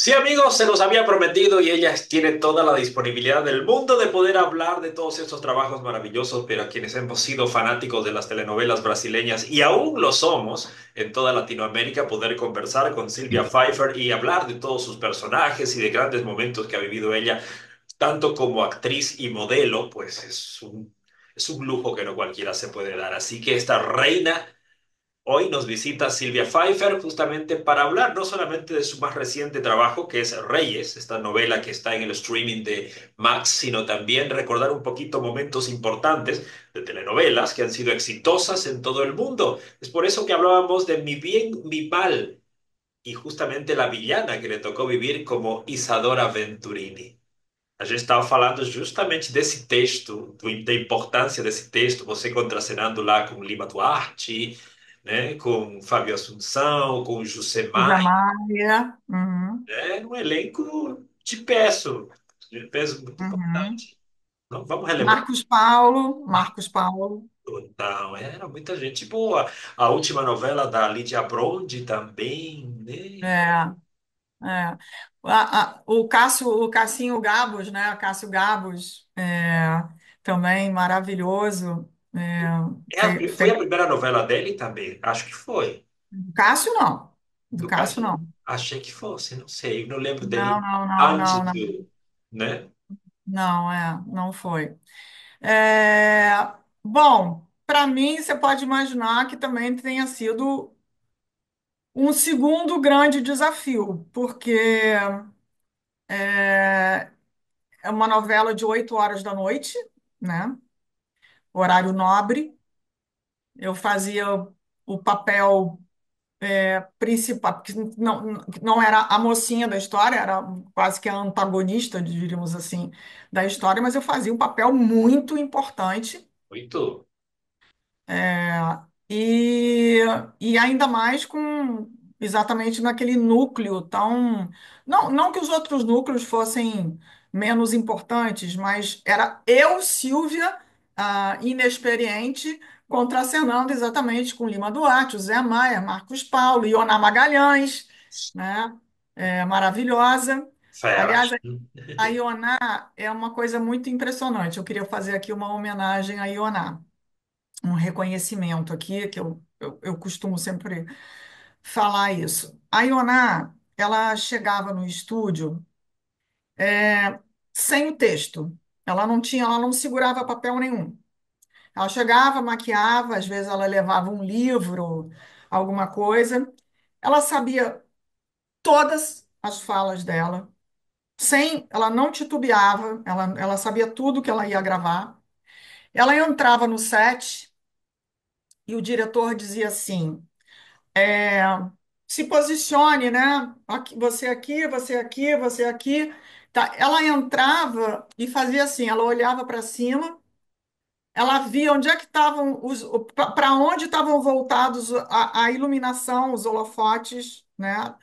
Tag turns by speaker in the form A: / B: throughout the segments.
A: Sí, amigos, se nos había prometido y ella tiene toda la disponibilidad del mundo de poder hablar de todos estos trabajos maravillosos, pero a quienes hemos sido fanáticos de las telenovelas brasileñas y aún lo somos en toda Latinoamérica, poder conversar con Silvia Pfeiffer y hablar de todos sus personajes y de grandes momentos que ha vivido ella, tanto como actriz y modelo, pues es un lujo que no cualquiera se puede dar. Así que esta reina. Hoy nos visita Silvia Pfeiffer justamente para hablar no solamente de su más reciente trabajo, que es Reyes, esta novela que está en el streaming de Max, sino también recordar un poquito momentos importantes de telenovelas que han sido exitosas en todo el mundo. Es por eso que hablábamos de Mi bien, mi mal, y justamente la villana que le tocou vivir como Isadora Venturini. A gente estava falando justamente desse texto, da importância desse texto, você contracenando lá com Lima Duarte, né, com Fábio Assunção, com Jussemar,
B: Maia. Uhum,
A: né, um elenco de peso muito
B: uhum.
A: importante. Não, vamos relembrar.
B: Marcos Paulo, Marcos Paulo.
A: Então, era muita gente boa. A última novela da Lídia Bronde também, né?
B: É, é. O Cassinho Gabos, né? Cássio Gabos, também maravilhoso.
A: Foi a primeira novela dele também? Acho que foi.
B: Do Cássio, não. Do
A: Do
B: Cássio,
A: Cássio,
B: não.
A: achei que fosse, não sei. Não lembro
B: Não,
A: dele
B: não, não,
A: antes
B: não, não.
A: do, né?
B: Não, não foi. É, bom, para mim, você pode imaginar que também tenha sido um segundo grande desafio, porque é uma novela de 8 horas da noite, né? Horário nobre. Eu fazia o papel principal, porque não era a mocinha da história, era quase que a antagonista, diríamos assim, da história, mas eu fazia um papel muito importante.
A: Muito.
B: E, e ainda mais com exatamente naquele núcleo tão. Não que os outros núcleos fossem menos importantes, mas era eu, Silvia, inexperiente, contracenando exatamente com Lima Duarte, o Zé Maia, Marcos Paulo, Ioná Magalhães, né? Maravilhosa.
A: Fera.
B: Aliás, a Ioná é uma coisa muito impressionante. Eu queria fazer aqui uma homenagem à Ioná, um reconhecimento aqui, que eu costumo sempre falar isso. A Ioná, ela chegava no estúdio sem o texto. Ela não segurava papel nenhum. Ela chegava, maquiava, às vezes ela levava um livro, alguma coisa. Ela sabia todas as falas dela, ela não titubeava, ela sabia tudo que ela ia gravar. Ela entrava no set e o diretor dizia assim: É, se posicione, né? Você aqui, você aqui, você aqui. Tá. Ela entrava e fazia assim, ela olhava para cima, ela via onde é que estavam para onde estavam voltados a iluminação, os holofotes, né?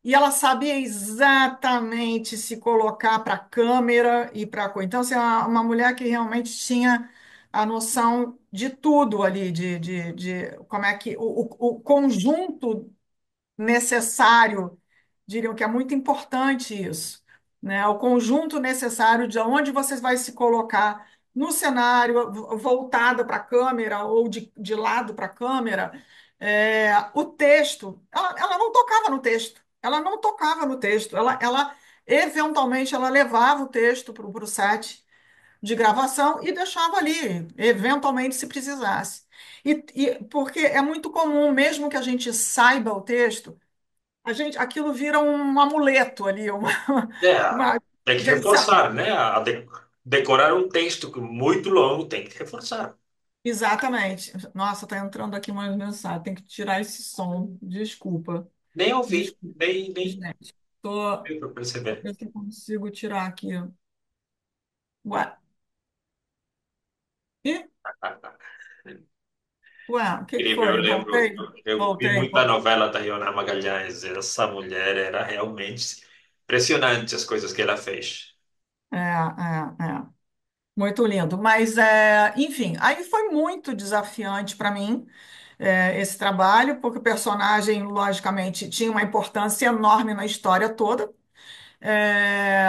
B: E ela sabia exatamente se colocar para a câmera e para a coisa. Então, assim, é uma mulher que realmente tinha a noção de tudo ali, de como é que o conjunto necessário, diriam que é muito importante isso, né? O conjunto necessário de onde você vai se colocar no cenário, voltada para a câmera ou de lado para a câmera. O texto, ela não tocava no texto, ela não tocava no texto, ela eventualmente ela levava o texto para o set de gravação e deixava ali, eventualmente se precisasse. Porque é muito comum, mesmo que a gente saiba o texto, aquilo vira um amuleto ali,
A: É,
B: uma,
A: tem que reforçar, né? Decorar um texto muito longo tem que reforçar.
B: exatamente. Nossa, tá entrando aqui uma mensagem. Tem que tirar esse som. Desculpa.
A: Nem ouvi,
B: Desculpa,
A: nem
B: gente. Tô,
A: deu para perceber.
B: ver se eu consigo tirar aqui. Ué, Ih, ué, o que que
A: Incrível, eu
B: foi?
A: lembro,
B: Voltei?
A: eu vi
B: Voltei.
A: muita novela da Ioana Magalhães. Essa mulher era realmente impressionante as coisas que ela fez.
B: É. Muito lindo. Mas, enfim, aí foi muito desafiante para mim. esse trabalho, porque o personagem, logicamente, tinha uma importância enorme na história toda, é,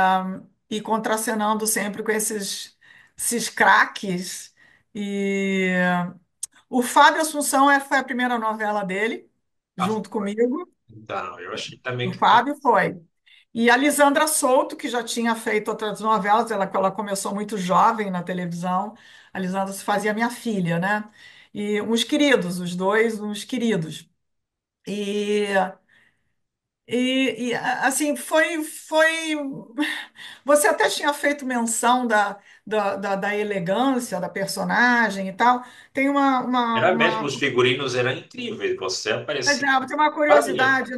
B: e contracenando sempre com esses craques. E o Fábio Assunção foi a primeira novela dele,
A: Ah,
B: junto
A: foi.
B: comigo.
A: Então, eu achei também
B: O
A: que foi.
B: Fábio foi. E a Lisandra Souto, que já tinha feito outras novelas, ela começou muito jovem na televisão. A Lisandra se fazia minha filha, né? E uns queridos, os dois, uns queridos. E, assim, foi. Você até tinha feito menção da elegância da personagem e tal. Tem
A: Era mesmo, os figurinos eram incríveis. Você
B: mas,
A: aparecia.
B: tem uma
A: Maravilha.
B: curiosidade.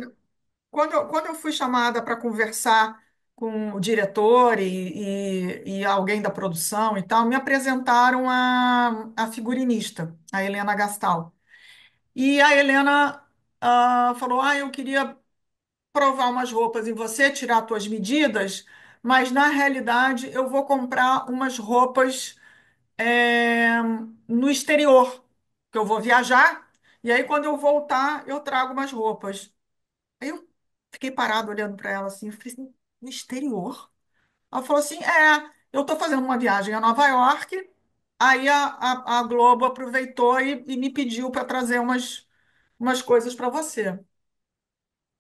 B: Quando eu fui chamada para conversar com o diretor e alguém da produção e tal, me apresentaram a figurinista, a Helena Gastal. E a Helena falou: eu queria provar umas roupas em você, tirar tuas medidas, mas na realidade eu vou comprar umas roupas é, no exterior, que eu vou viajar, e aí quando eu voltar eu trago umas roupas. Aí eu fiquei parado olhando para ela assim, eu falei assim, no exterior? Ela falou assim, eu estou fazendo uma viagem a Nova York, aí a Globo aproveitou e me pediu para trazer umas coisas para você.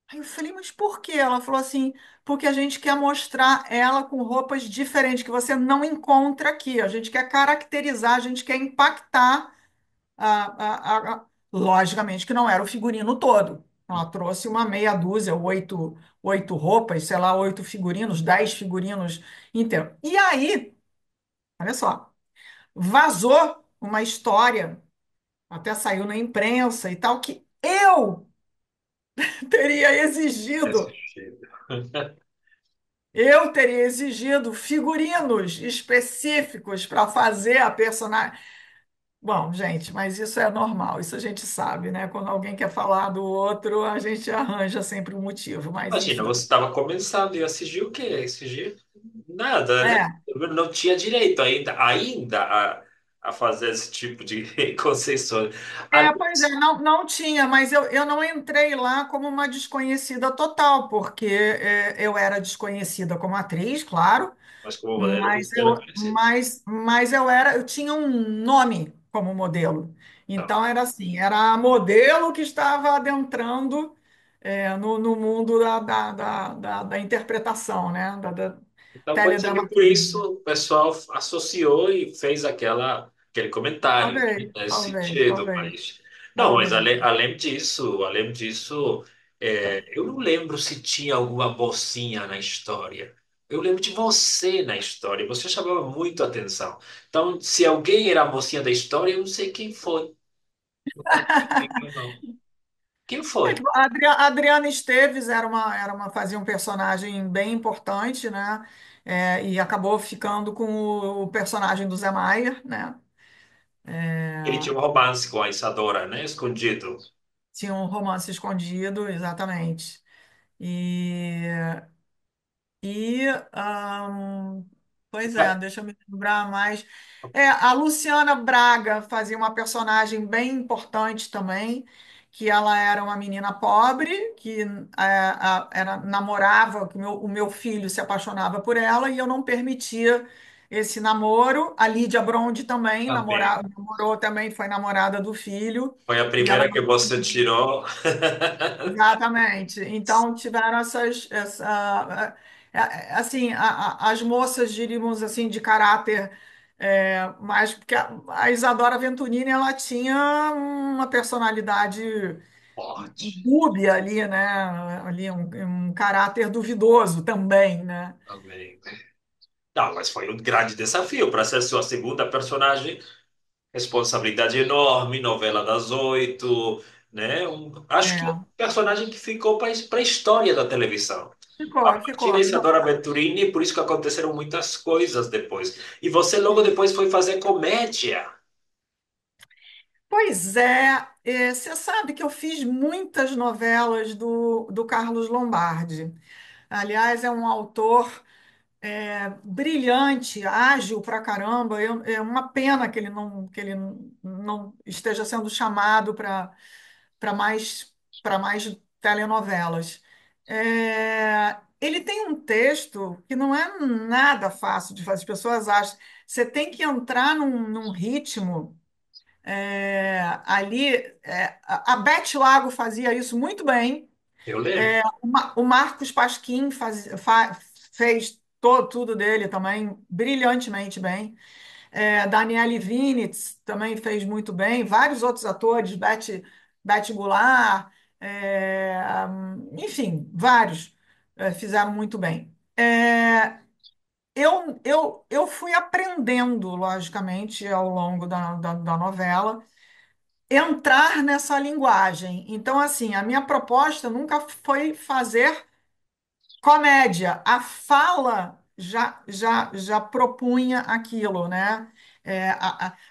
B: Aí eu falei, mas por quê? Ela falou assim, porque a gente quer mostrar ela com roupas diferentes que você não encontra aqui. A gente quer caracterizar, a gente quer impactar logicamente que não era o figurino todo. Ela trouxe uma meia dúzia, oito roupas, sei lá, 8 figurinos, 10 figurinos inteiros. E aí, olha só, vazou uma história, até saiu na imprensa e tal, que teria
A: Desse
B: exigido,
A: jeito.
B: eu teria exigido figurinos específicos para fazer a personagem. Bom, gente, mas isso é normal, isso a gente sabe, né? Quando alguém quer falar do outro, a gente arranja sempre um motivo, mas
A: Imagina,
B: enfim.
A: você estava começando e assistiu o quê? Exigir nada, né?
B: É,
A: Não tinha direito ainda a fazer esse tipo de concessões.
B: pois é, não tinha, mas eu não entrei lá como uma desconhecida total, porque eu era desconhecida como atriz, claro,
A: Mas como modelo
B: mas
A: você era conhecido.
B: eu tinha um nome como modelo.
A: Então,
B: Então era assim, era a modelo que estava adentrando no mundo da interpretação, né? Da
A: então pode ser que por isso
B: teledramaturgia.
A: o pessoal associou e fez aquele comentário, né,
B: Talvez,
A: nesse
B: talvez,
A: sentido.
B: talvez,
A: Mas, não, mas
B: talvez.
A: além disso, eu não lembro se tinha alguma mocinha na história. Eu lembro de você na história, você chamava muito atenção. Então, se alguém era a mocinha da história, eu não sei quem foi. Não lembro, não. Quem foi?
B: Tipo, a Adriana Esteves fazia um personagem bem importante, né? E acabou ficando com o personagem do Zé Maier, né?
A: Ele tinha um romance com a Isadora, né? Escondido.
B: Tinha um romance escondido, exatamente. E, e pois é, deixa eu me lembrar mais. A Luciana Braga fazia uma personagem bem importante também, que ela era uma menina pobre, que namorava, que o meu filho se apaixonava por ela e eu não permitia esse namoro. A Lídia Brondi também
A: Também.
B: namorou também, foi namorada do filho,
A: Foi a
B: e ela
A: primeira que você tirou.
B: exatamente. Então tiveram assim, as moças, diríamos assim, de caráter mais porque a Isadora Venturini ela tinha uma personalidade
A: Forte
B: dúbia ali, né? Ali um caráter duvidoso também, né?
A: também. Não, mas foi um grande desafio para ser sua segunda personagem. Responsabilidade enorme, novela das 8, né? Acho que é um
B: É,
A: personagem que ficou para a história da televisão. A
B: ficou,
A: partir
B: ficou.
A: da Isadora Venturini, por isso que aconteceram muitas coisas depois. E você logo
B: Sim.
A: depois foi fazer comédia.
B: Pois é, você sabe que eu fiz muitas novelas do Carlos Lombardi. Aliás, é um autor brilhante, ágil pra caramba. É uma pena que ele não esteja sendo chamado para mais telenovelas. Ele tem um texto que não é nada fácil de fazer. As pessoas acham. Você tem que entrar num ritmo. Ali, a Beth Lago fazia isso muito bem.
A: Eu lembro.
B: O Marcos Pasquim fez tudo dele também brilhantemente bem. Daniele Vinitz também fez muito bem. Vários outros atores, Beth Goulart, enfim, vários fizeram muito bem. Eu fui aprendendo, logicamente, ao longo da novela, entrar nessa linguagem. Então, assim, a minha proposta nunca foi fazer comédia, a fala já propunha aquilo, né?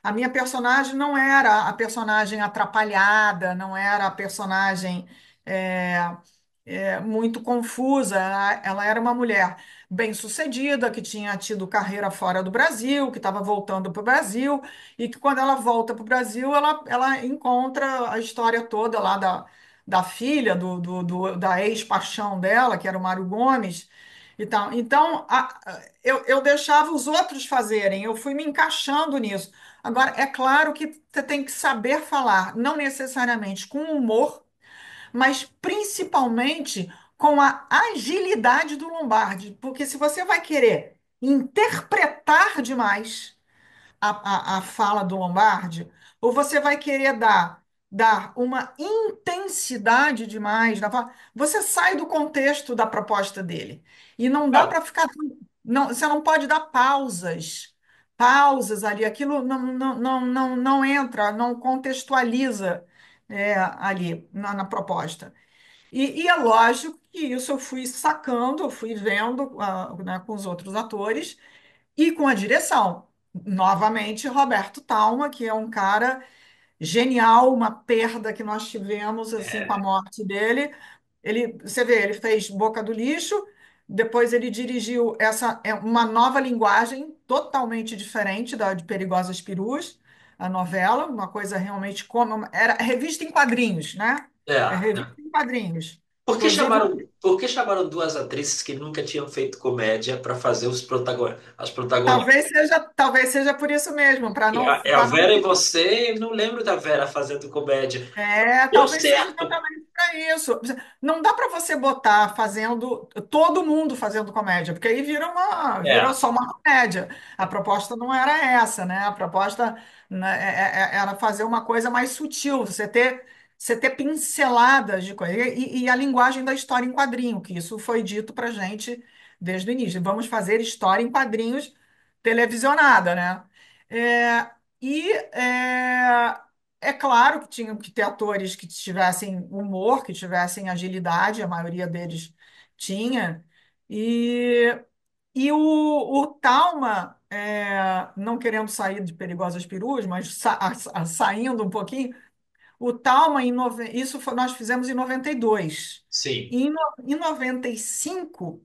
B: A minha personagem não era a personagem atrapalhada, não era a personagem é, muito confusa. Ela era uma mulher bem-sucedida, que tinha tido carreira fora do Brasil, que estava voltando para o Brasil, e que quando ela volta para o Brasil, ela encontra a história toda lá da filha, da ex-paixão dela, que era o Mário Gomes. E tal. Então, eu deixava os outros fazerem, eu fui me encaixando nisso. Agora, é claro que você tem que saber falar, não necessariamente com humor, mas principalmente com a agilidade do Lombardi, porque se você vai querer interpretar demais a fala do Lombardi, ou você vai querer dar uma intensidade demais na fala, você sai do contexto da proposta dele. E não dá
A: Ah,
B: para ficar. Não, você não pode dar pausas ali, aquilo não entra, não contextualiza ali na proposta. E é lógico que isso eu fui sacando, eu fui vendo né, com os outros atores e com a direção. Novamente, Roberto Talma, que é um cara genial, uma perda que nós tivemos assim com a
A: é,
B: morte dele. Você vê, ele fez Boca do Lixo, depois ele dirigiu uma nova linguagem totalmente diferente da de Perigosas Perus, a novela, uma coisa realmente como era revista em quadrinhos, né? É
A: é.
B: revista em quadrinhos.
A: Por
B: Inclusive,
A: que chamaram duas atrizes que nunca tinham feito comédia para fazer as protagonistas?
B: talvez seja por isso mesmo, para não,
A: É a Vera e você, eu não lembro da Vera fazendo comédia. Deu
B: talvez seja
A: certo.
B: exatamente para isso. Não dá para você botar fazendo todo mundo fazendo comédia, porque aí vira
A: É,
B: só uma comédia. A proposta não era essa, né? A proposta né, era fazer uma coisa mais sutil, você ter pinceladas de coisa. E a linguagem da história em quadrinho, que isso foi dito para gente desde o início. Vamos fazer história em quadrinhos televisionada, né? É, e é claro que tinham que ter atores que tivessem humor, que tivessem agilidade, a maioria deles tinha. E, o Talma, não querendo sair de Perigosas Perus, mas saindo um pouquinho, o Talma, nós fizemos em 92.
A: sim.
B: Em 95,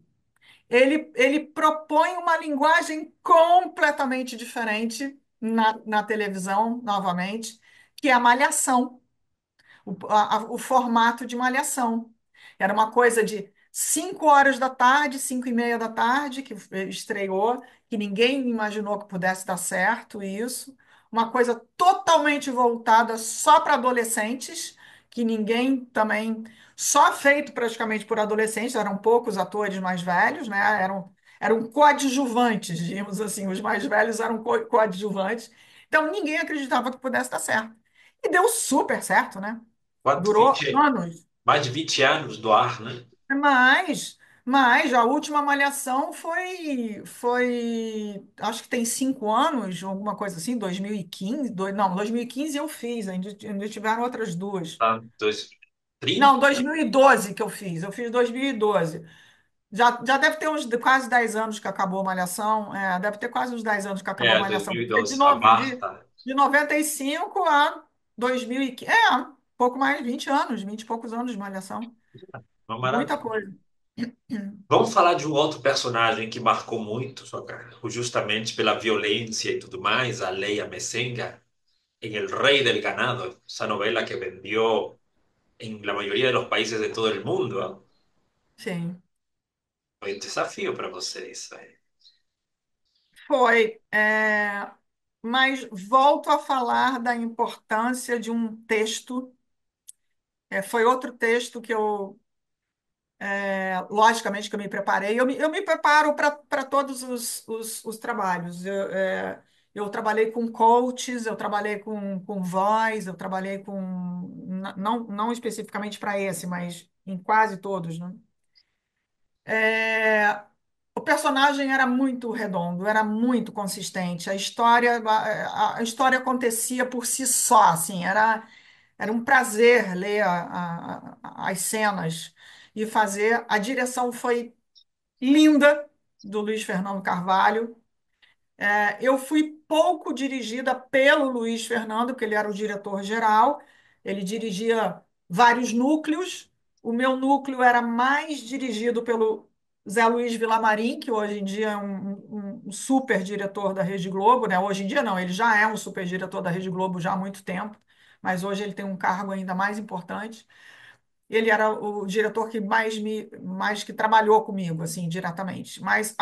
B: ele propõe uma linguagem completamente diferente na televisão, novamente, que é a malhação, o formato de malhação. Era uma coisa de 5 horas da tarde, 5:30 da tarde, que estreou, que ninguém imaginou que pudesse dar certo isso. Uma coisa totalmente voltada só para adolescentes, que ninguém também. Só feito praticamente por adolescentes, eram poucos atores mais velhos, né? Eram coadjuvantes, digamos assim. Os mais velhos eram coadjuvantes. Então ninguém acreditava que pudesse dar certo. E deu super certo, né?
A: Quanto?
B: Durou anos.
A: Mais de 20 anos do ar, né?
B: Mas a última Malhação acho que tem 5 anos, alguma coisa assim, 2015, não, 2015 eu fiz, ainda tiveram outras duas.
A: Tá, 30?
B: Não, 2012 que eu fiz 2012. Já deve ter uns quase 10 anos que acabou a Malhação, deve ter quase uns 10 anos que acabou a
A: É,
B: Malhação. Porque
A: 2012. A Marta.
B: de 95 a 2015, pouco mais, 20 anos, 20 e poucos anos de Malhação.
A: Uma
B: Muita
A: maravilha.
B: coisa.
A: Vamos falar de um outro personagem que marcou muito, só que justamente pela violência e tudo mais, a Leia Messenga, en El Rey del Ganado, esa novela que vendió en la mayoría de los países de todo el mundo. ¿Ah?
B: Sim.
A: Foi um desafio para você isso aí.
B: Foi. Mas volto a falar da importância de um texto. Foi outro texto que logicamente, que eu me preparei. Eu me preparo para todos os trabalhos. Eu trabalhei com coaches, eu trabalhei com voz, eu trabalhei com. Não especificamente para esse, mas em quase todos, né? É, o personagem era muito redondo, era muito consistente. A história acontecia por si só, assim, era um prazer ler as cenas e fazer. A direção foi linda do Luiz Fernando Carvalho. Eu fui pouco dirigida pelo Luiz Fernando, porque ele era o diretor-geral, ele dirigia vários núcleos. O meu núcleo era mais dirigido pelo Zé Luiz Vilamarim, que hoje em dia é um super diretor da Rede Globo, né? Hoje em dia não, ele já é um super diretor da Rede Globo já há muito tempo, mas hoje ele tem um cargo ainda mais importante. Ele era o diretor que mais que trabalhou comigo, assim, diretamente. Mas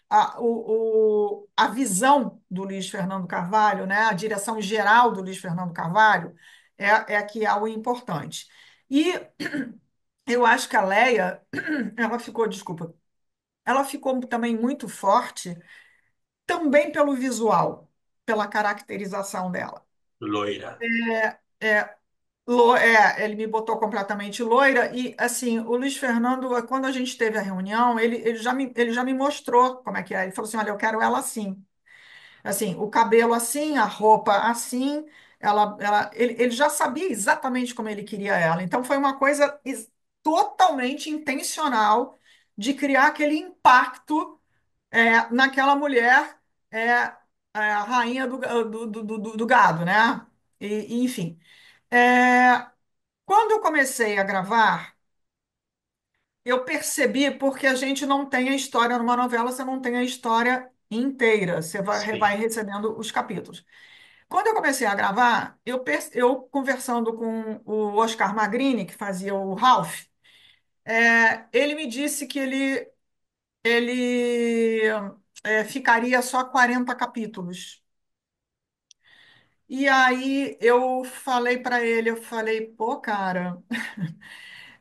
B: a visão do Luiz Fernando Carvalho, né, a direção geral do Luiz Fernando Carvalho, é a que é o importante. E eu acho que a Leia, ela ficou, desculpa, ela ficou também muito forte, também pelo visual, pela caracterização dela.
A: Loira.
B: É, ele me botou completamente loira e assim, o Luiz Fernando, quando a gente teve a reunião, ele já me mostrou como é que é. Ele falou assim: olha, eu quero ela assim, o cabelo assim, a roupa assim. Ele já sabia exatamente como ele queria ela. Então foi uma coisa totalmente intencional de criar aquele impacto naquela mulher, a rainha do gado, né? Enfim. É, Quando eu comecei a gravar, eu percebi porque a gente não tem a história numa novela, você não tem a história inteira, você vai
A: Sim.
B: recebendo os capítulos. Quando eu comecei a gravar, eu conversando com o Oscar Magrini, que fazia o Ralph, ele me disse que ele ficaria só 40 capítulos. E aí eu falei para ele, eu falei, pô, cara.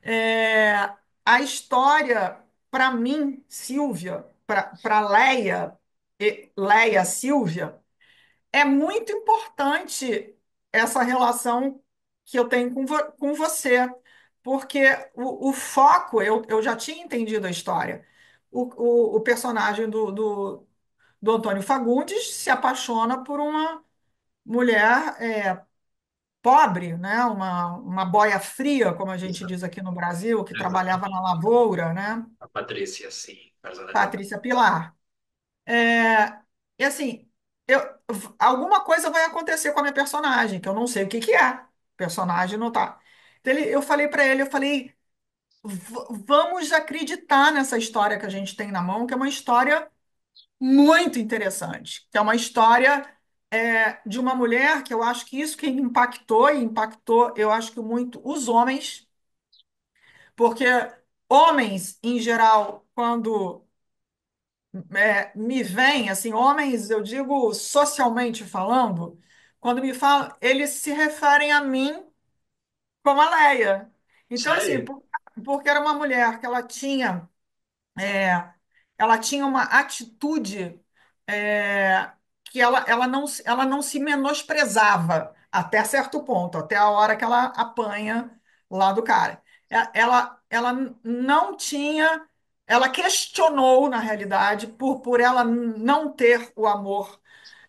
B: É, a história, para mim, Silvia, para Leia, Leia Silvia, é muito importante essa relação que eu tenho com você, porque o foco, eu já tinha entendido a história. O personagem do Antônio Fagundes se apaixona por uma mulher pobre, né? Uma boia fria, como a gente diz aqui no Brasil, que trabalhava na
A: Exatamente.
B: lavoura, né?
A: A Patrícia, sim, personagem.
B: Patrícia Pilar. E assim, eu, alguma coisa vai acontecer com a minha personagem, que eu não sei o que que é. O personagem não tá. Então, eu falei para ele, eu falei, vamos acreditar nessa história que a gente tem na mão, que é uma história muito interessante, que é uma história de uma mulher que eu acho que isso que impactou, e impactou, eu acho que muito os homens, porque homens, em geral, quando me veem, assim, homens, eu digo socialmente falando, quando me falam, eles se referem a mim como a Leia. Então, assim,
A: Sério?
B: porque era uma mulher que é, ela tinha uma atitude que ela não se menosprezava até certo ponto, até a hora que ela apanha lá do cara. Ela não tinha, ela questionou, na realidade, por ela não ter o amor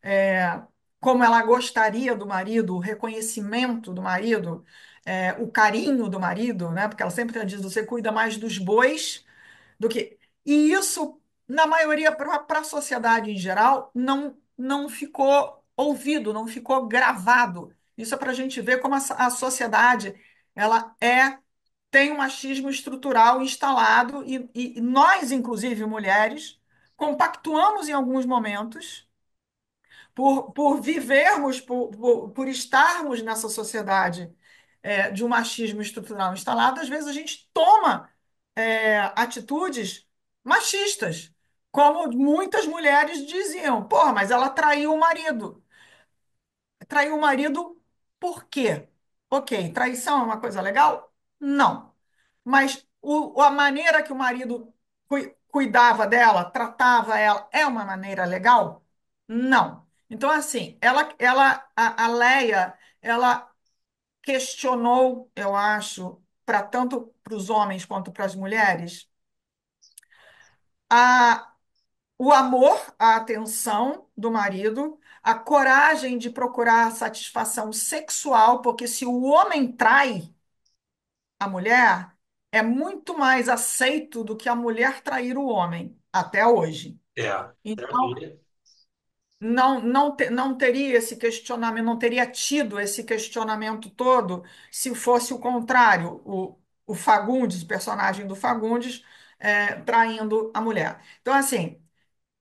B: é, como ela gostaria do marido, o reconhecimento do marido, o carinho do marido, né? Porque ela sempre diz, você cuida mais dos bois do que. E isso, na maioria, para a sociedade em geral, não ficou ouvido, não ficou gravado. Isso é para a gente ver como a sociedade ela é tem um machismo estrutural instalado e nós, inclusive mulheres, compactuamos em alguns momentos por vivermos, por estarmos nessa sociedade de um machismo estrutural instalado, às vezes a gente toma atitudes machistas, como muitas mulheres diziam, porra, mas ela traiu o marido. Traiu o marido por quê? Ok, traição é uma coisa legal? Não. Mas a maneira que o marido cuidava dela, tratava ela, é uma maneira legal? Não. Então, assim, a Leia, ela questionou, eu acho, para tanto para os homens quanto para as mulheres, a, o amor, a atenção do marido, a coragem de procurar satisfação sexual, porque se o homem trai a mulher, é muito mais aceito do que a mulher trair o homem, até hoje.
A: É,
B: Então,
A: maravilha.
B: não teria esse questionamento, não teria tido esse questionamento todo se fosse o contrário, o Fagundes, o personagem do Fagundes, traindo a mulher. Então, assim,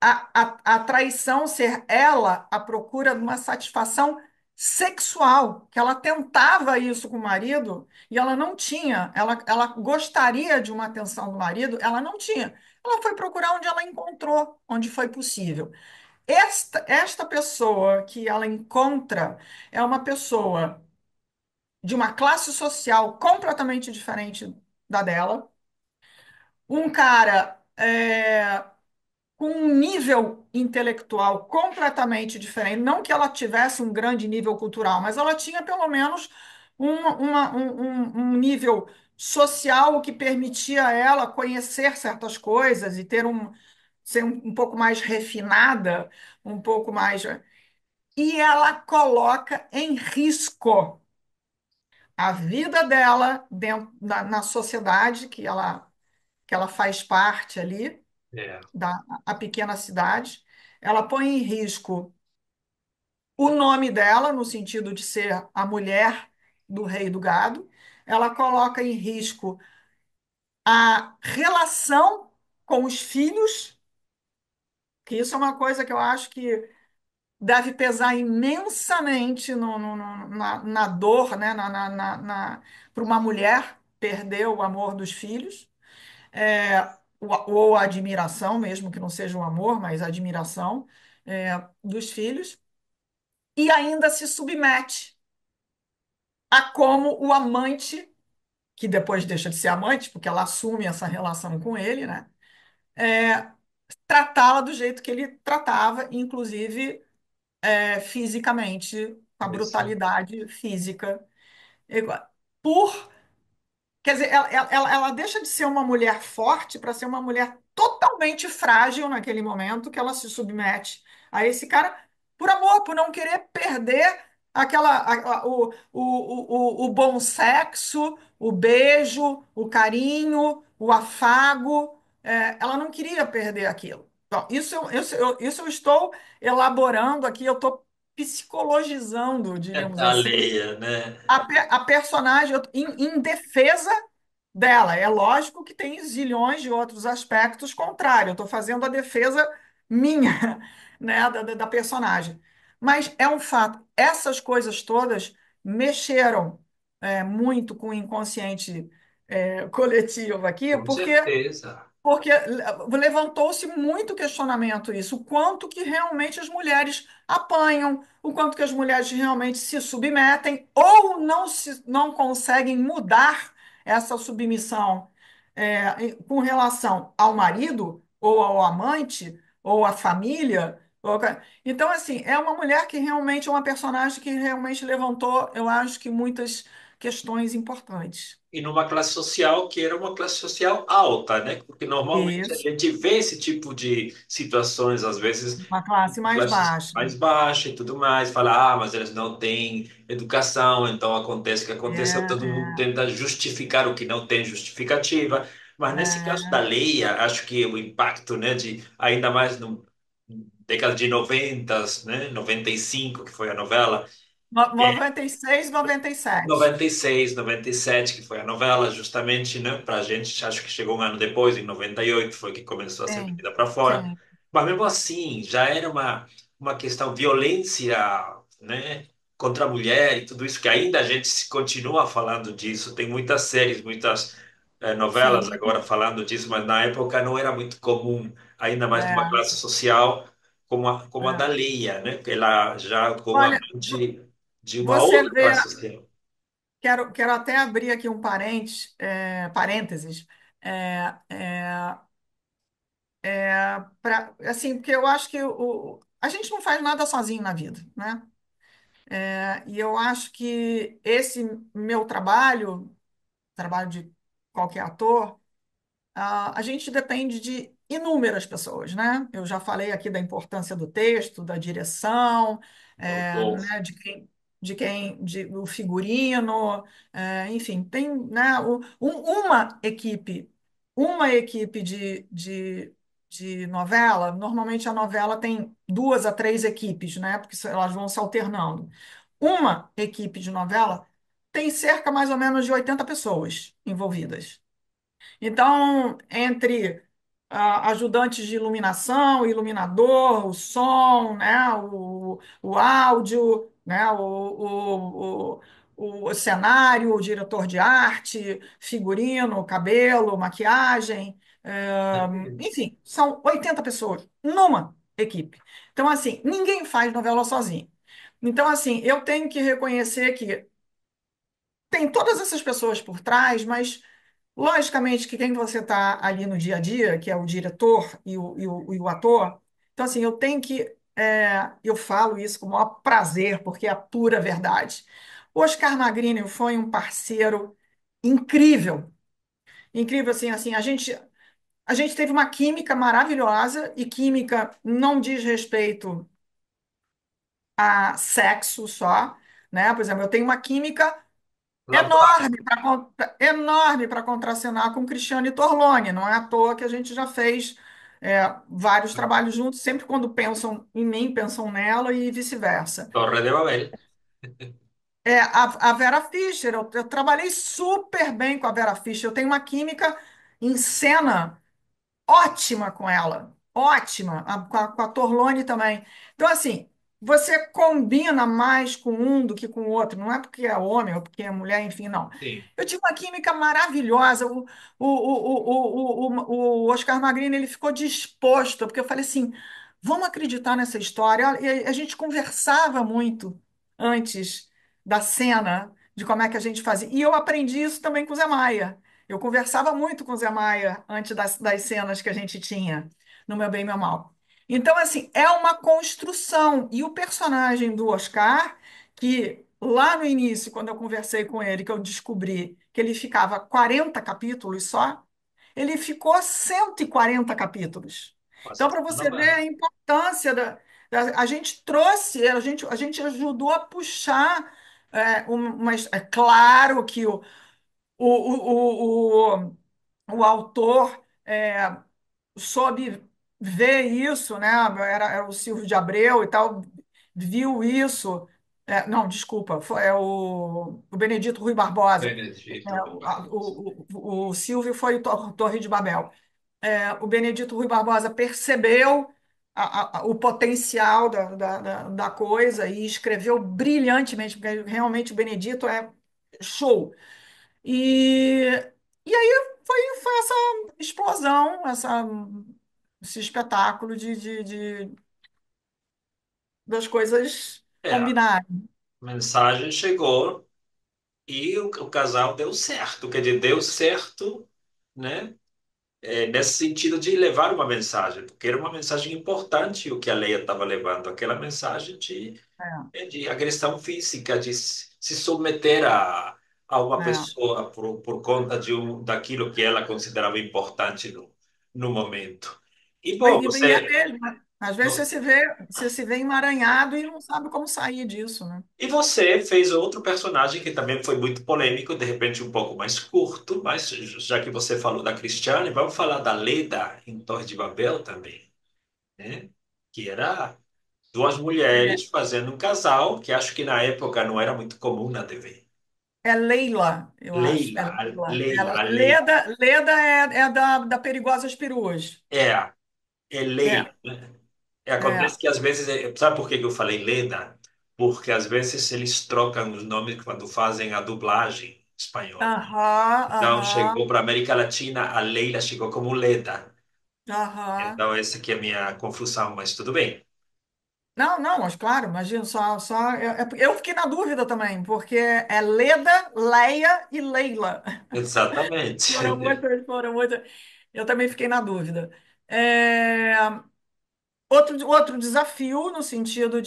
B: a traição ser ela à procura de uma satisfação sexual, que ela tentava isso com o marido e ela não tinha, ela gostaria de uma atenção do marido, ela não tinha. Ela foi procurar onde ela encontrou, onde foi possível. Esta pessoa que ela encontra é uma pessoa de uma classe social completamente diferente da dela, um cara com um nível intelectual completamente diferente. Não que ela tivesse um grande nível cultural, mas ela tinha pelo menos um nível social que permitia a ela conhecer certas coisas e ser um pouco mais refinada, um pouco mais. E ela coloca em risco a vida dela dentro, na sociedade que ela faz parte ali
A: É,
B: a pequena cidade. Ela põe em risco o nome dela, no sentido de ser a mulher do rei do gado. Ela coloca em risco a relação com os filhos, que isso é uma coisa que eu acho que deve pesar imensamente na dor, né? Para uma mulher perder o amor dos filhos, ou a admiração, mesmo que não seja um amor, mas a admiração dos filhos, e ainda se submete a como o amante, que depois deixa de ser amante, porque ela assume essa relação com ele, né? Tratá-la do jeito que ele tratava, inclusive fisicamente, com a
A: isso.
B: brutalidade física. Por Quer dizer, ela deixa de ser uma mulher forte para ser uma mulher totalmente frágil naquele momento que ela se submete a esse cara por amor, por não querer perder o bom sexo, o beijo, o carinho, o afago. Ela não queria perder aquilo. Então, isso eu estou elaborando aqui, eu estou psicologizando, diríamos
A: A
B: assim,
A: Leia, né?
B: a personagem em defesa dela. É lógico que tem zilhões de outros aspectos contrários. Eu estou fazendo a defesa minha, né, da personagem. Mas é um fato. Essas coisas todas mexeram muito com o inconsciente coletivo aqui,
A: Com certeza.
B: porque levantou-se muito questionamento isso, o quanto que realmente as mulheres apanham, o quanto que as mulheres realmente se submetem ou não conseguem mudar essa submissão com relação ao marido ou ao amante ou à família. Então, assim, é uma mulher que realmente é uma personagem que realmente levantou, eu acho que muitas questões importantes.
A: E numa classe social que era uma classe social alta, né? Porque normalmente a
B: Isso,
A: gente vê esse tipo de situações, às vezes,
B: uma classe
A: em
B: mais
A: classes
B: baixa.
A: mais baixas e tudo mais, fala, ah, mas eles não têm educação, então acontece o que aconteceu, todo mundo
B: É,
A: tenta justificar o que não tem justificativa. Mas nesse caso da
B: é,
A: Leia, acho que o impacto, né, de ainda mais no década de 90, né, 95, que foi a novela,
B: Noventa e seis, 97.
A: 96, 97, que foi a novela, justamente, né? Pra gente, acho que chegou um ano depois, em 98, foi que começou a ser
B: Sim,
A: vendida para fora.
B: sim,
A: Mas mesmo assim, já era uma questão violência, né? Contra a mulher e tudo isso, que ainda a gente se continua falando disso. Tem muitas séries, muitas novelas
B: sim.
A: agora falando disso, mas na época não era muito comum, ainda mais numa
B: É,
A: classe social como a da
B: é.
A: Leia, né? Que ela já com
B: Olha,
A: amante de uma
B: você
A: outra
B: vê,
A: classe social.
B: quero até abrir aqui um parênteses, assim, porque eu acho que a gente não faz nada sozinho na vida, né? E eu acho que esse meu trabalho de qualquer ator, a gente depende de inúmeras pessoas, né? Eu já falei aqui da importância do texto, da direção,
A: Autor.
B: né, do figurino, enfim, tem, né, uma equipe de novela. Normalmente a novela tem duas a três equipes, né? Porque elas vão se alternando. Uma equipe de novela tem cerca mais ou menos de 80 pessoas envolvidas. Então, entre ajudantes de iluminação, iluminador, o som, né, o áudio, né, o cenário, o diretor de arte, figurino, cabelo, maquiagem, enfim, são 80 pessoas numa equipe. Então, assim, ninguém faz novela sozinho. Então, assim, eu tenho que reconhecer que tem todas essas pessoas por trás, mas logicamente que quem você está ali no dia a dia, que é o diretor e o ator, então assim, eu falo isso com o maior prazer, porque é a pura verdade. O Oscar Magrini foi um parceiro incrível, incrível assim, a gente teve uma química maravilhosa, e química não diz respeito a sexo só, né? Por exemplo, eu tenho uma química
A: Natural.
B: enorme para contracenar com Cristiane Torlone. Não é à toa que a gente já fez vários trabalhos juntos, sempre quando pensam em mim, pensam nela e vice-versa.
A: Torre de Babel.
B: A Vera Fischer, eu trabalhei super bem com a Vera Fischer, eu tenho uma química em cena ótima com ela, ótima, com a Torlone também. Então, assim, você combina mais com um do que com o outro, não é porque é homem ou porque é mulher, enfim, não.
A: Sim.
B: Eu tive uma química maravilhosa. O Oscar Magrini, ele ficou disposto, porque eu falei assim: vamos acreditar nessa história. E a gente conversava muito antes da cena, de como é que a gente fazia. E eu aprendi isso também com o Zé Maia. Eu conversava muito com o Zé Maia antes das cenas que a gente tinha no Meu Bem e Meu Mal. Então, assim, é uma construção. E o personagem do Oscar, que lá no início, quando eu conversei com ele, que eu descobri que ele ficava 40 capítulos só, ele ficou 140 capítulos. Então,
A: Bastante
B: para você ver
A: novela.
B: a importância a gente trouxe, a gente ajudou a puxar. Mas é claro que o, o, o, o autor soube ver isso, né? Era o Silvio de Abreu e tal, viu isso. Não, desculpa, é o Benedito Rui Barbosa.
A: Benedito.
B: O Silvio foi o Torre de Babel. O Benedito Rui Barbosa percebeu o potencial da coisa e escreveu brilhantemente, porque realmente o Benedito é show. E, e aí foi essa explosão, esse espetáculo das coisas
A: É, a
B: combinarem.
A: mensagem chegou e o casal deu certo. Quer dizer, deu certo, né? Nesse sentido de levar uma mensagem, porque era uma mensagem importante o que a Leia estava levando, aquela mensagem
B: É,
A: de agressão física, de se submeter a uma
B: é.
A: pessoa por conta daquilo que ela considerava importante no momento. E, bom,
B: E é mesmo, né? Às vezes você se vê emaranhado e não sabe como sair disso, né?
A: você fez outro personagem que também foi muito polêmico, de repente um pouco mais curto, mas já que você falou da Cristiane, vamos falar da Leda em Torre de Babel também, né? Que era Duas
B: É,
A: mulheres fazendo um casal, que acho que na época não era muito comum na TV.
B: é Leila, eu acho. É
A: Leila,
B: Leila.
A: Leila, a Leila.
B: Leda é da Perigosas Peruas.
A: É, é Leila,
B: É,
A: né?
B: é.
A: Acontece que às vezes, sabe por que que eu falei Leda? Porque às vezes eles trocam os nomes quando fazem a dublagem espanhola.
B: Aham,
A: Então chegou
B: aham,
A: para a América Latina, a Leila chegou como Leda.
B: aham.
A: Então essa aqui é a minha confusão, mas tudo bem.
B: Não, não, mas claro, imagina, eu fiquei na dúvida também, porque é Leda, Leia e Leila.
A: Exatamente.
B: Foram muitas. Eu também fiquei na dúvida. É, outro desafio no sentido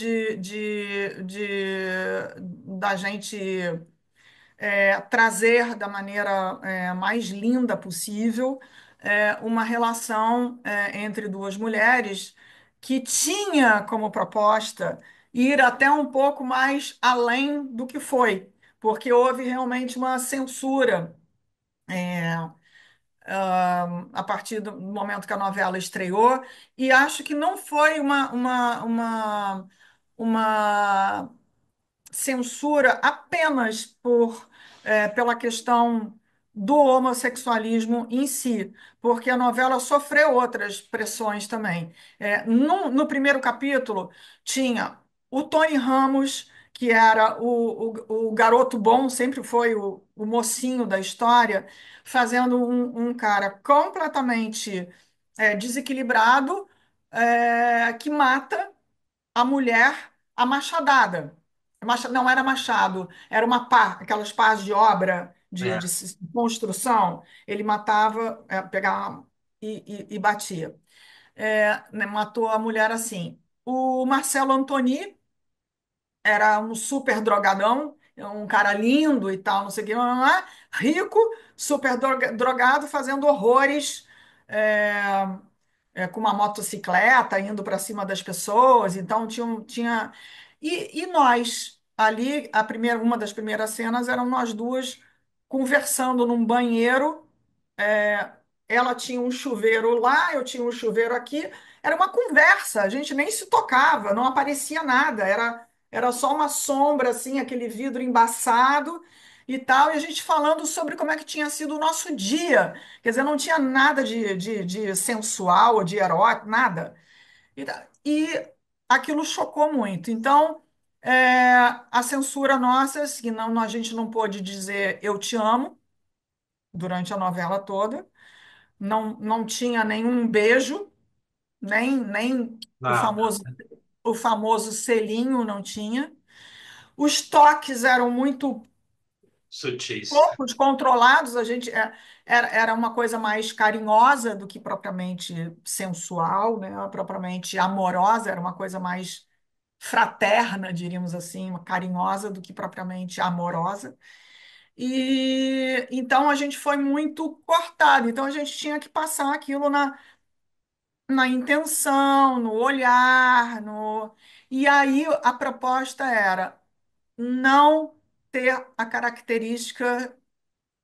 B: da gente trazer da maneira mais linda possível uma relação entre duas mulheres que tinha como proposta ir até um pouco mais além do que foi, porque houve realmente uma censura a partir do momento que a novela estreou, e acho que não foi uma censura apenas pela questão do homossexualismo em si, porque a novela sofreu outras pressões também. No primeiro capítulo, tinha o Tony Ramos, que era o garoto bom, sempre foi o mocinho da história, fazendo um cara completamente desequilibrado, que mata a mulher a machadada. Não era machado, era uma pá, aquelas pás de obra
A: É,
B: de construção. Ele matava, pegava e batia. Né, matou a mulher assim. O Marcelo Antoni era um super drogadão, um cara lindo e tal, não sei o que, rico, super drogado, fazendo horrores. é, com uma motocicleta indo para cima das pessoas, então tinha. E nós, ali, uma das primeiras cenas eram nós duas conversando num banheiro. é, Ela tinha um chuveiro lá, eu tinha um chuveiro aqui. Era uma conversa, a gente nem se tocava, não aparecia nada, era só uma sombra, assim, aquele vidro embaçado e tal, e a gente falando sobre como é que tinha sido o nosso dia. Quer dizer, não tinha nada de sensual ou de erótico, nada. E aquilo chocou muito. Então, a censura nossa, assim, não, a gente não pôde dizer eu te amo durante a novela toda. Não tinha nenhum beijo, nem o
A: nada.
B: famoso, o famoso selinho não tinha. Os toques eram muito
A: Sutis.
B: poucos controlados, era uma coisa mais carinhosa do que propriamente sensual, né? Propriamente amorosa, era uma coisa mais fraterna, diríamos assim, uma carinhosa do que propriamente amorosa. E então a gente foi muito cortado, então a gente tinha que passar aquilo na intenção, no olhar, no... E aí a proposta era não ter a característica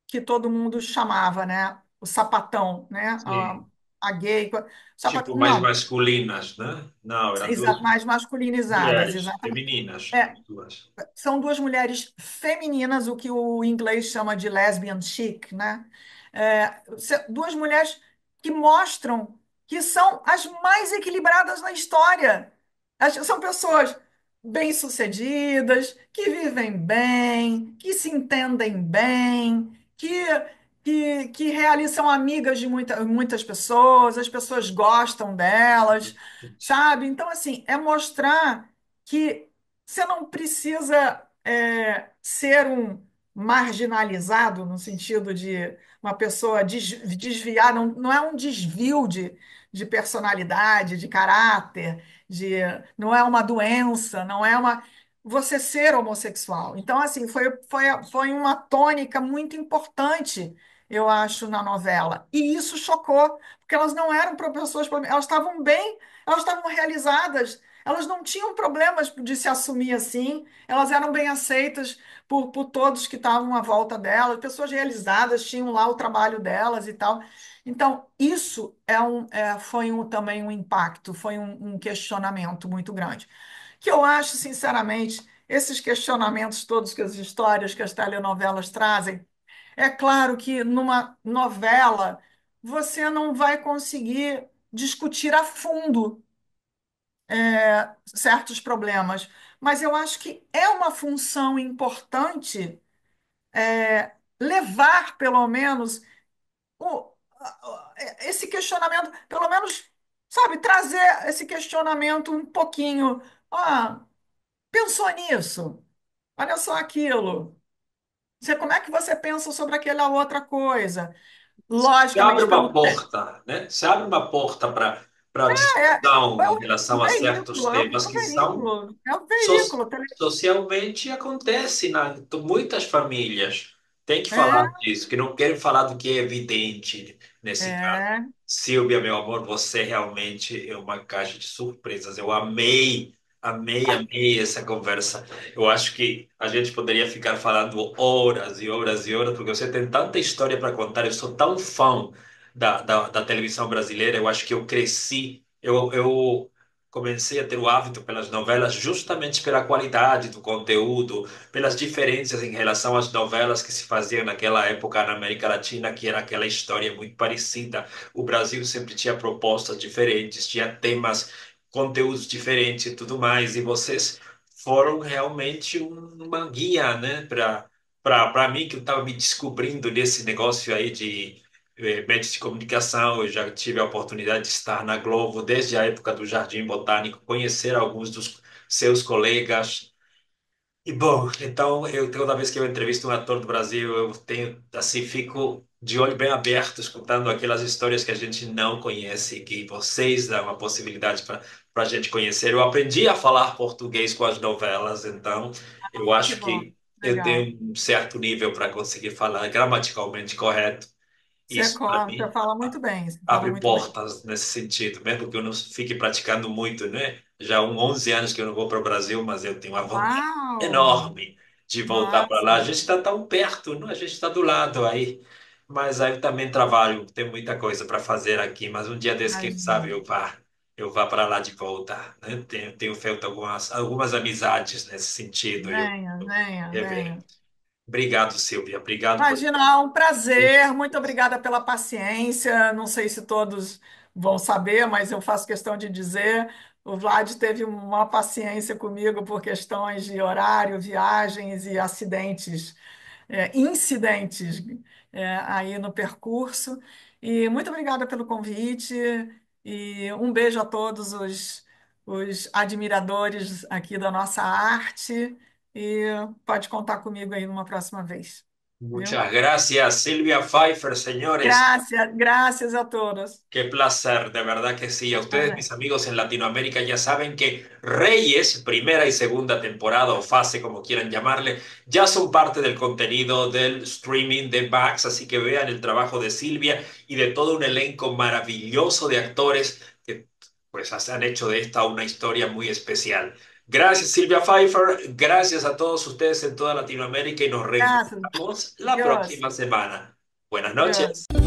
B: que todo mundo chamava, né? O sapatão, né?
A: Sim.
B: A gay.
A: Tipo, mais
B: Não,
A: masculinas, né? Não, eram duas
B: mais masculinizadas,
A: mulheres,
B: exatamente.
A: femininas,
B: É,
A: as duas.
B: são duas mulheres femininas, o que o inglês chama de lesbian chic, né? Duas mulheres que mostram que são as mais equilibradas na história. São pessoas bem-sucedidas, que vivem bem, que se entendem bem, que realizam amigas de muitas pessoas, as pessoas gostam delas, sabe? Então, assim, é mostrar que você não precisa ser um marginalizado no sentido de uma pessoa desviar, não é um desvio de personalidade, de caráter, não é uma doença, não é uma. Você ser homossexual. Então, assim, foi uma tônica muito importante, eu acho, na novela. E isso chocou, porque elas não eram pessoas, elas estavam bem, elas estavam realizadas, elas não tinham problemas de se assumir assim, elas eram bem aceitas por todos que estavam à volta delas, pessoas realizadas, tinham lá o trabalho delas e tal. Então, isso foi também um impacto, foi um questionamento muito grande. Que eu acho, sinceramente, esses questionamentos todos que as histórias que as telenovelas trazem, é claro que numa novela você não vai conseguir discutir a fundo certos problemas, mas eu acho que é uma função importante levar, pelo menos, esse questionamento, pelo menos, sabe, trazer esse questionamento um pouquinho. Ah, pensou nisso? Olha só aquilo. Como é que você pensa sobre aquela outra coisa?
A: Se abre
B: Logicamente, para
A: uma
B: um.
A: porta, né? Se abre uma porta para
B: É
A: discussão em
B: o
A: relação a certos
B: veículo,
A: temas que são
B: é o
A: so-
B: veículo.
A: socialmente acontece na muitas famílias. Tem que falar
B: É,
A: disso, que não querem falar do que é evidente nesse caso.
B: é.
A: Silvia, meu amor, você realmente é uma caixa de surpresas. Eu amei, amei, amei essa conversa. Eu acho que a gente poderia ficar falando horas e horas e horas, porque você tem tanta história para contar. Eu sou tão fã da televisão brasileira. Eu acho que eu cresci. Eu comecei a ter o hábito pelas novelas justamente pela qualidade do conteúdo, pelas diferenças em relação às novelas que se faziam naquela época na América Latina, que era aquela história muito parecida. O Brasil sempre tinha propostas diferentes, tinha temas, conteúdos diferentes e tudo mais, e vocês foram realmente uma guia, né, para mim que eu estava me descobrindo nesse negócio aí de meios de comunicação. Eu já tive a oportunidade de estar na Globo desde a época do Jardim Botânico, conhecer alguns dos seus colegas. E bom, então eu toda vez que eu entrevisto um ator do Brasil, eu tenho assim, fico de olho bem aberto, escutando aquelas histórias que a gente não conhece, que vocês dão uma possibilidade para a gente conhecer. Eu aprendi a falar português com as novelas, então eu
B: Que
A: acho
B: bom,
A: que eu
B: legal.
A: tenho um certo nível para conseguir falar gramaticalmente correto. Isso para
B: Você
A: mim
B: fala muito bem, você fala
A: abre
B: muito bem.
A: portas nesse sentido, mesmo que eu não fique praticando muito, né? Já há 11 anos que eu não vou para o Brasil, mas eu tenho uma vontade
B: Uau!
A: enorme de voltar para lá. A
B: Massa!
A: gente está tão perto, não? A gente está do lado aí, mas aí eu também trabalho, tem muita coisa para fazer aqui, mas um dia desse, quem sabe,
B: Imagino.
A: eu vá para lá de volta, né? Tenho feito algumas amizades nesse sentido, eu
B: Venha, venha,
A: rever.
B: venha.
A: Obrigado, Silvia, obrigado por...
B: Imagina, é um prazer. Muito obrigada pela paciência. Não sei se todos vão saber, mas eu faço questão de dizer. O Vlad teve uma paciência comigo por questões de horário, viagens e acidentes, incidentes, aí no percurso. E muito obrigada pelo convite. E um beijo a todos os admiradores aqui da nossa arte. E pode contar comigo aí numa próxima vez. Viu?
A: Muchas gracias, Silvia Pfeiffer, señores.
B: Graças, graças a todos.
A: Qué placer, de verdad que sí. A
B: Tá,
A: ustedes, mis
B: gente?
A: amigos en Latinoamérica, ya saben que Reyes, primera y segunda temporada o fase, como quieran llamarle, ya son parte del contenido del streaming de Max, así que vean el trabajo de Silvia y de todo un elenco maravilloso de actores que pues han hecho de esta una historia muy especial. Gracias, Silvia Pfeiffer. Gracias a todos ustedes en toda Latinoamérica y nos
B: Graças.
A: reencontramos la
B: Deus.
A: próxima semana. Buenas
B: Deus.
A: noches.